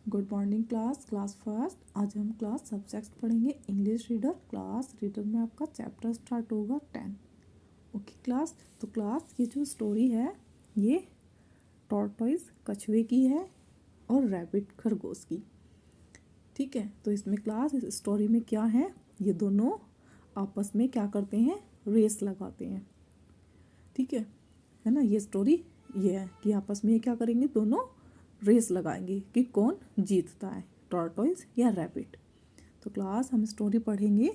Good morning class first. आज हम class subject पढ़ेंगे इंग्लिश रीडर। क्लास रीडर में आपका चैप्टर स्टार्ट होगा 10। ओके क्लास, तो क्लास ये जो स्टोरी है ये टॉर्टोइज कछुए की है और रैबिट खरगोश की। ठीक है, तो इसमें क्लास इस स्टोरी में क्या है, ये दोनों आपस में क्या करते हैं, रेस लगाते हैं। ठीक है ना। ये स्टोरी ये है कि आपस में ये क्या करेंगे, दोनों रेस लगाएंगे कि कौन जीतता है, टॉर्टोइज या रैबिट। तो क्लास हम स्टोरी पढ़ेंगे।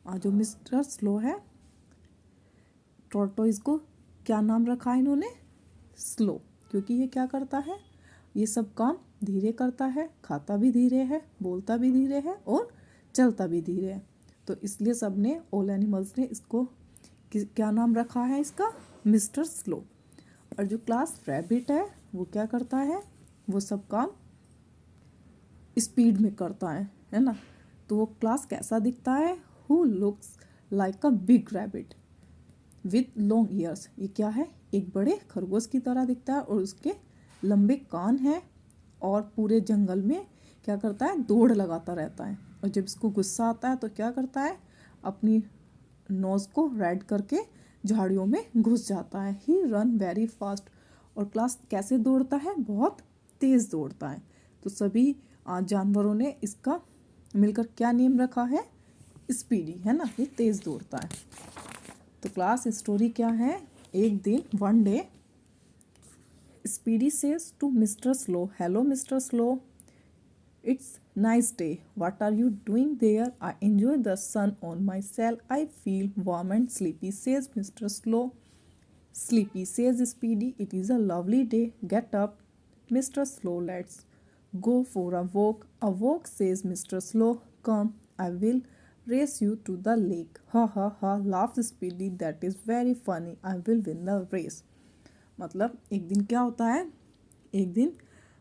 जो मिस्टर स्लो है, टॉर्टोइज को क्या नाम रखा है इन्होंने, स्लो, क्योंकि ये क्या करता है, ये सब काम धीरे करता है, खाता भी धीरे है, बोलता भी धीरे है और चलता भी धीरे है। तो इसलिए सब ने, ऑल एनिमल्स ने इसको क्या नाम रखा है इसका, मिस्टर स्लो। और जो क्लास रैबिट है वो क्या करता है, वो सब काम स्पीड में करता है ना। तो वो क्लास कैसा दिखता है, who looks like a big rabbit with long years. ये क्या है, एक बड़े खरगोश की तरह दिखता है और उसके लंबे कान हैं और पूरे जंगल में क्या करता है, दौड़ लगाता रहता है। और जब इसको गुस्सा आता है तो क्या करता है, अपनी नोज़ को रेड करके झाड़ियों में घुस जाता है। ही रन वेरी फास्ट। और क्लास कैसे दौड़ता है, बहुत तेज़ दौड़ता है। तो सभी जानवरों ने इसका मिलकर क्या नेम रखा है, स्पीडी, है ना, ये तेज़ दौड़ता है। तो क्लास स्टोरी क्या है, एक दिन, one day, Speedy says to mister Slow, hello mister Slow, it's nice day. What are you doing there? I enjoy the sun on myself. I feel warm and sleepy, says Mr. Slow. Sleepy, says Speedy. It is a lovely day. Get up, Mr. Slow. Let's go for a walk. A walk, says Mr. Slow. Come, I will race you to the lake. Ha ha ha, laughs Speedy. That is very funny. I will win the race. मतलब एक दिन क्या होता है, एक दिन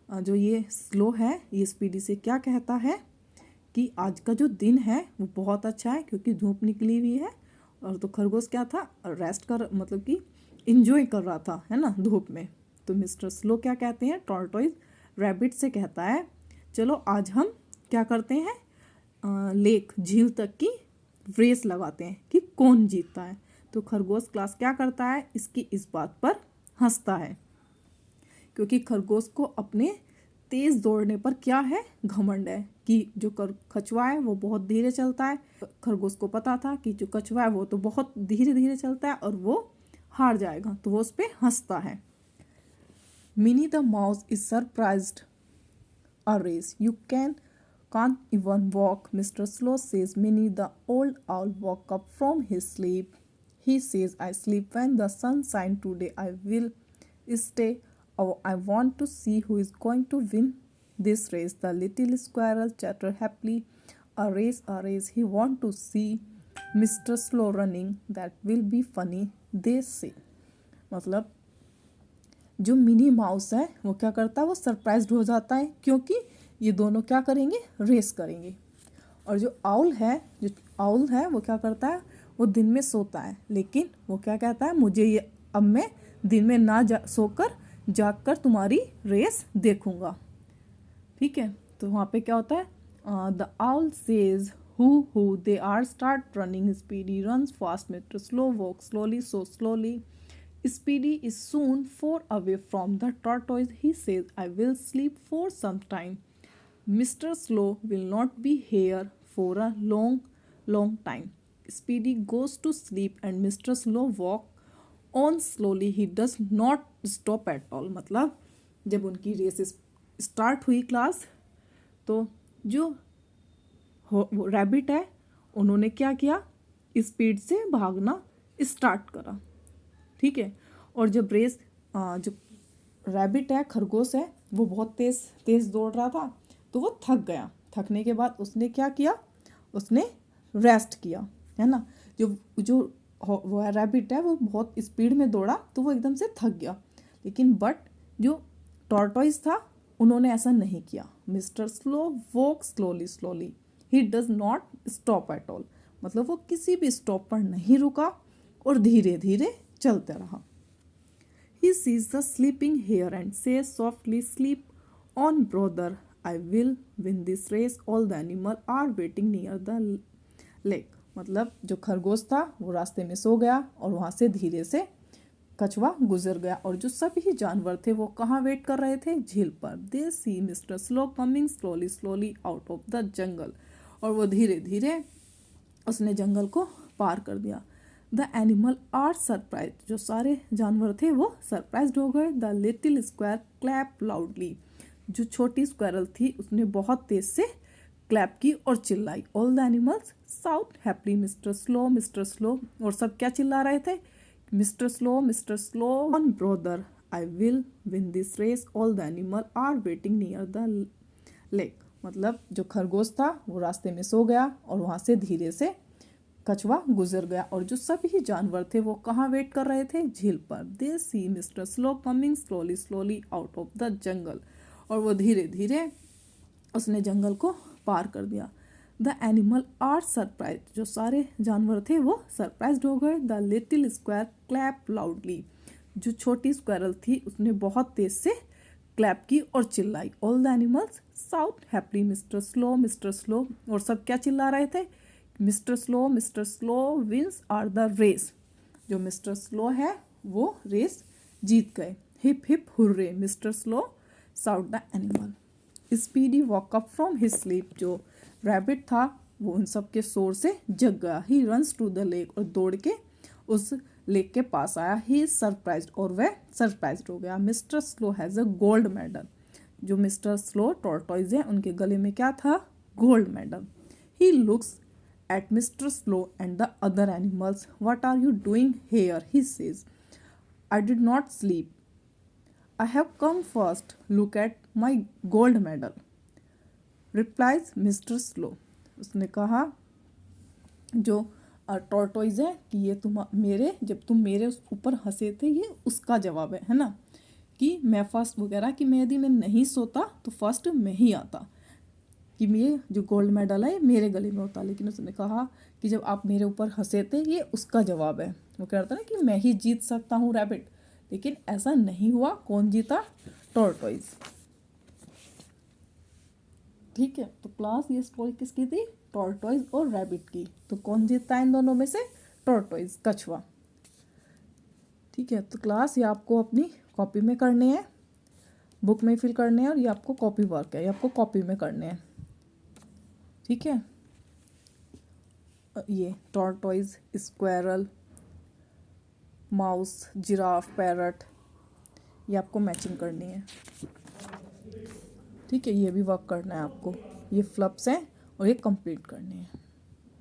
जो ये स्लो है ये स्पीडी से क्या कहता है कि आज का जो दिन है वो बहुत अच्छा है क्योंकि धूप निकली हुई है। और तो खरगोश क्या था, रेस्ट कर, मतलब कि इंजॉय कर रहा था, है ना, धूप में। तो मिस्टर स्लो क्या कहते हैं, टॉर्टोइज रैबिट से कहता है, चलो आज हम क्या करते हैं, लेक, झील तक की रेस लगाते हैं कि कौन जीतता है। तो खरगोश क्लास क्या करता है, इसकी इस बात पर हंसता है क्योंकि खरगोश को अपने तेज दौड़ने पर क्या है, घमंड है कि जो कछुआ है वो बहुत धीरे चलता है। खरगोश को पता था कि जो कछुआ है वो तो बहुत धीरे धीरे चलता है और वो हार जाएगा, तो वो उस पर हंसता है। Mini the mouse is surprised a race, you can't even walk, Mr. Slow, says Minnie. The old owl woke up from his sleep. He says, I sleep when the sun shines today. I will stay. Oh, I want to see who is going to win this race. The little squirrel chattered happily. A race, a race. He want to see Mr. Slow running. That will be funny, they say. मतलब जो Minnie Mouse है वो क्या करता है, वो surprised हो जाता है क्योंकि ये दोनों क्या करेंगे, रेस करेंगे। और जो आउल है वो क्या करता है, वो दिन में सोता है, लेकिन वो क्या कहता है, मुझे ये अब मैं दिन में ना सोकर जागकर तुम्हारी रेस देखूंगा। ठीक है, तो वहाँ पे क्या होता है, the owl says who they are, start running, Speedy runs fast, mister Slow walk slowly, so slowly, Speedy is soon far away from the tortoise. He says, I will sleep for some time. Mr. Slow will not be here for a long time. Speedy goes to sleep and Mr. Slow walk on slowly. He does not stop at all. मतलब जब उनकी race start हुई class, तो जो rabbit है उन्होंने क्या किया, स्पीड से भागना स्टार्ट करा। ठीक है, और जब रेस, जो रैबिट है, खरगोश है, वो बहुत तेज दौड़ रहा था, तो वो थक गया। थकने के बाद उसने क्या किया, उसने रेस्ट किया, है ना। जो वो रैबिट है वो बहुत स्पीड में दौड़ा तो वो एकदम से थक गया, लेकिन बट जो टॉर्टोइज था उन्होंने ऐसा नहीं किया। Mister Slow walk slowly, he does not stop at all, मतलब वो किसी भी स्टॉप पर नहीं रुका और धीरे धीरे चलते रहा। He sees the sleeping hare and says softly, sleep on brother, I will win this race. All the animals are waiting near the lake. मतलब जो खरगोश था वो रास्ते में सो गया और वहाँ से धीरे से कछुआ गुजर गया और जो सभी जानवर थे वो कहाँ वेट कर रहे थे? झील पर. They see mister slow coming slowly slowly out of the jungle. और वो धीरे धीरे उसने जंगल को पार कर दिया. The animal are surprise. जो सारे जानवर थे वो सरप्राइज हो गए. The little squirrel clap loudly. जो छोटी स्क्वायरल थी उसने बहुत तेज से क्लैप की और चिल्लाई. All the animals shout happy mister Slow mister Slow. और सब क्या चिल्ला रहे थे? Mister Slow one brother I will win this race. All the animal are waiting near the lake. मतलब जो खरगोश था वो रास्ते में सो गया और वहाँ से धीरे से कछुआ गुजर गया और जो सभी जानवर थे वो कहाँ वेट कर रहे थे? झील पर. They see mister slow coming slowly slowly out of the jungle. और वो धीरे धीरे उसने जंगल को पार कर दिया. The animal are surprise. जो सारे जानवर थे वो सरप्राइज हो गए. The little squirrel clap loudly. जो छोटी स्क्वायरल थी उसने बहुत तेज से क्लैप की और चिल्लाई. All the animals shout happy mister Slow. और सब क्या चिल्ला रहे थे? Mister Slow wins are the race. जो मिस्टर स्लो है वो रेस जीत गए. Hip hip hurray mister Slow shout the animal. Speedy walk up from his sleep. जो रैबिट था वो उन सब के शोर से जग गया. He runs to the lake. और दौड़ के उस लेक के पास आया. He is surprised. और वह सरप्राइज्ड हो गया. Mister slow has a gold medal. जो मिस्टर स्लो टॉर्टॉइज है उनके गले में क्या था? Gold medal. He looks at Mr. Slow and the other animals. What are you doing here? He says. I did not sleep. I have come first. Look at my gold medal. Replies Mr. Slow. उसने कहा जो tortoise है कि ये जब तुम मेरे ऊपर हंसे थे ये उसका जवाब है ना, कि मैं फर्स्ट वगैरह कि मैं यदि मैं नहीं सोता तो फर्स्ट मैं ही आता, कि ये जो गोल्ड मेडल है मेरे गले में होता. लेकिन उसने कहा कि जब आप मेरे ऊपर हंसे थे ये उसका जवाब है. वो कह रहा था ना कि मैं ही जीत सकता हूँ रैबिट, लेकिन ऐसा नहीं हुआ. कौन जीता? टॉर्टोइज. ठीक है, तो क्लास ये स्टोरी किसकी थी? टॉर्टोइज और रैबिट की. तो कौन जीतता है इन दोनों में से? टॉर्टोइज, कछुआ. ठीक है, तो क्लास ये आपको अपनी कॉपी में करने हैं, बुक में फिल करने हैं, और ये आपको कॉपी वर्क है, ये आपको कॉपी में करने हैं. ठीक है, ये tortoise, squirrel, mouse, giraffe, parrot, ये आपको मैचिंग करनी है. ठीक है, ये भी वर्क करना है आपको. ये फ्लप्स हैं और ये कंप्लीट करने हैं.